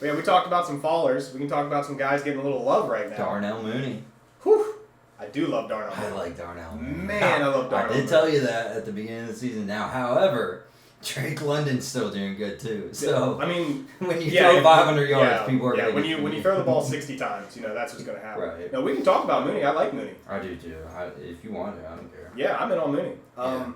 But yeah, we talked about some fallers. We can talk about some guys getting a little love right now. Darnell Mooney. Whew. I do love Darnell. I like Darnell Mooney. Man, I love Darnell. I did tell you that at the beginning of the season. Now, however, Drake London's still doing good too. So I mean, when you throw 500 yards, people are when you throw the ball 60 times, that's what's going to happen. Right. No, we can talk about Mooney. I like Mooney. I do too. If you want to, I don't care. Yeah, I'm in on Mooney. Yeah.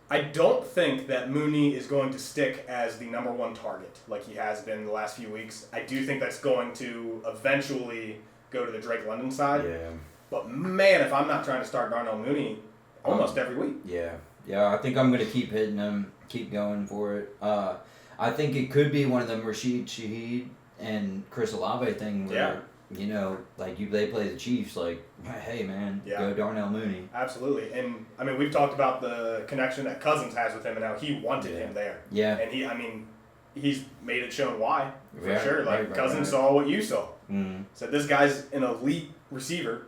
I don't think that Mooney is going to stick as the number one target like he has been the last few weeks. I do think that's going to eventually go to the Drake London side. Yeah. But man, if I'm not trying to start Darnell Mooney almost every week. Yeah. I think I'm going to keep hitting him, keep going for it. I think it could be one of them Rashid Shaheed and Chris Olave thing where, they play the Chiefs, like, hey, man, go Darnell Mooney. Absolutely. And, I mean, we've talked about the connection that Cousins has with him and how he wanted him there. Yeah. And he's made it shown why, for sure. Right, Cousins saw what you saw. Mm-hmm. So this guy's an elite receiver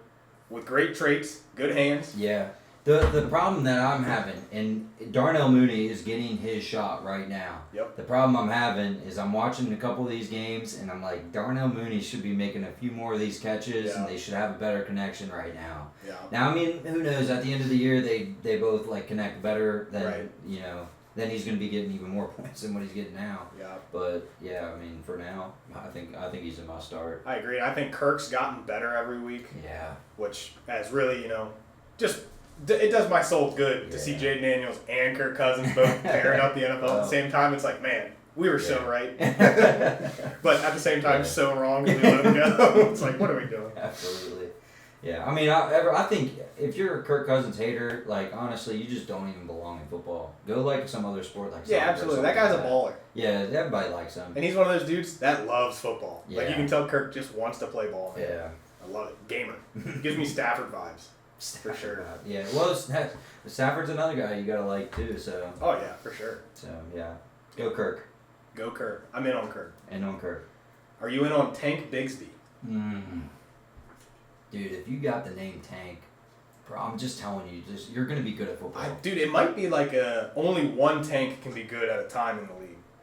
with great traits, good hands. Yeah. The problem that I'm having, and Darnell Mooney is getting his shot right now. Yep. The problem I'm having is I'm watching a couple of these games, and I'm like, Darnell Mooney should be making a few more of these catches, and they should have a better connection right now. Yeah. Now, I mean, who knows? At the end of the year, they both connect better. Then then he's going to be getting even more points than what he's getting now. Yeah. But yeah, I mean, for now, I think he's a must start. I agree. I think Kirk's gotten better every week. Yeah. Which has really, just. It does my soul good to see Jaden Daniels and Kirk Cousins both tearing up the NFL at the same time. It's like, man, we were so right. But at the same time, so wrong as we let them go. It's like, what are we doing? Absolutely. Yeah, I mean, I think if you're a Kirk Cousins hater, honestly, you just don't even belong in football. Go some other sport like soccer. Yeah, absolutely. That guy's a baller. Yeah, everybody likes him. And he's one of those dudes that loves football. Yeah. You can tell Kirk just wants to play ball. Man. Yeah. I love it. Gamer. Gives me Stafford vibes. For sure. Yeah, well, Stafford's another guy you gotta like too. So. Oh yeah, for sure. So yeah, go Kirk. Go Kirk. I'm in on Kirk. And on Kirk. Are you in on Tank Bigsby? Dude, if you got the name Tank, bro, I'm just telling you, you're gonna be good at football. Dude, it might be only one Tank can be good at a time in the league.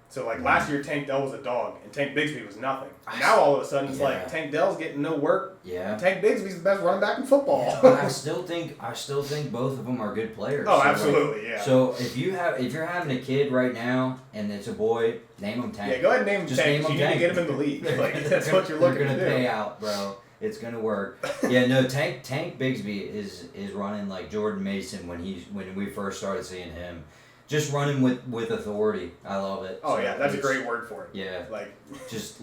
So last year, Tank Dell was a dog, and Tank Bigsby was nothing. And now all of a sudden, it's Tank Dell's getting no work. Yeah. And Tank Bigsby's the best running back in football. Yeah, but I still think both of them are good players. Oh, so absolutely, yeah. So if you're having a kid right now and it's a boy, name him Tank. Yeah, go ahead and name him Just Tank. Name him you Tank. need to get him in the league. That's what you're looking to do. They're gonna pay out, bro. It's gonna work. Yeah, no, Tank Bigsby is running like Jordan Mason when we first started seeing him. Just running with authority. I love it. Oh, yeah. That's a great word for it. Yeah. Just,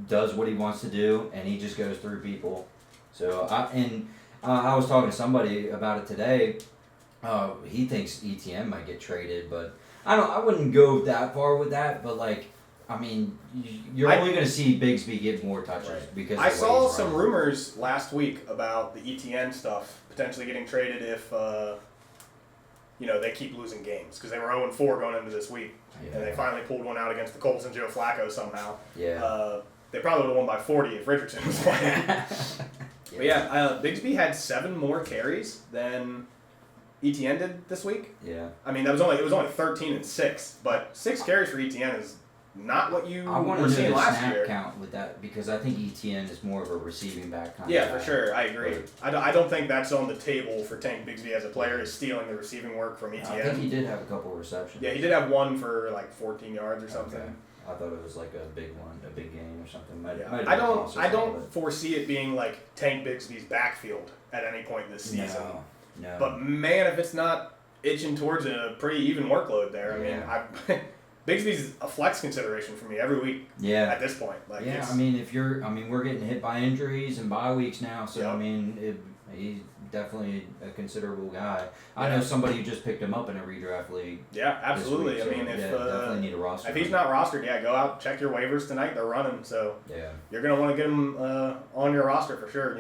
does what he wants to do, and he just goes through people. So, I was talking to somebody about it today. He thinks ETN might get traded, but I wouldn't go that far with that, but, you're only going to see Bigsby get more touches because I saw some rumors last week about the ETN stuff potentially getting traded if... they keep losing games because they were 0-4 going into this week, and they finally pulled one out against the Colts and Joe Flacco somehow. Yeah. They probably would have won by 40 if Richardson was playing. But Bigsby had 7 more carries than ETN did this week. Yeah. I mean, it was only 13 and 6, but 6 carries for ETN is not what you were seeing last year. I want to count with that because I think ETN is more of a receiving back kind of guy. for sure. I agree. I don't think that's on the table for Tank Bigsby as a player, is stealing the receiving work from ETN. I think he did have a couple receptions. Yeah, he did have one for 14 yards or something. Okay. I thought it was a big one, a big game or something. I don't foresee it being Tank Bigsby's backfield at any point this season. No. But man, if it's not itching towards a pretty even workload there, I mean, Bigsby's a flex consideration for me every week. Yeah. At this point, we're getting hit by injuries and bye weeks now, so he's definitely a considerable guy. I know somebody who just picked him up in a redraft league. Yeah, absolutely. Week, so definitely need a roster. If he's not rostered, go out, check your waivers tonight. They're running, so you're gonna want to get him on your roster for sure.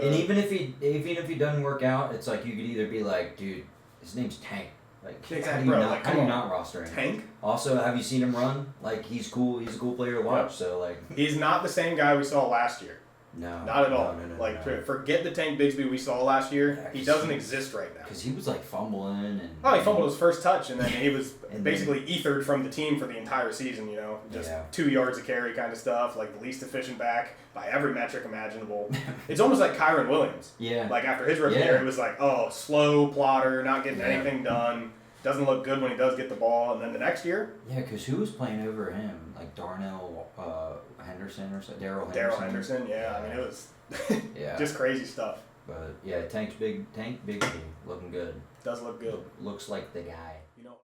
And even if he doesn't work out, it's you could either be dude, his name's Tank. How do you not roster him? Tank? Also, have you seen him run? He's cool. He's a cool player to watch. So he's not the same guy we saw last year. No. Not at all. No. Forget the Tank Bigsby we saw last year. Yeah, He doesn't exist right now. Because he was like fumbling and. Oh, he fumbled his first touch, and then he was and basically ethered from the team for the entire season. Just 2 yards of carry kind of stuff, like the least efficient back by every metric imaginable. It's almost like Kyron Williams. Yeah. Like after his rookie year, it was like, oh, slow plotter, not getting anything done. Doesn't look good when he does get the ball, and then the next year. Yeah, because who was playing over him? Like Darnell Henderson or something? Darrell Henderson, yeah. I mean, it was just crazy stuff. But yeah, Tank Bigsby looking good. Does look good. Looks like the guy.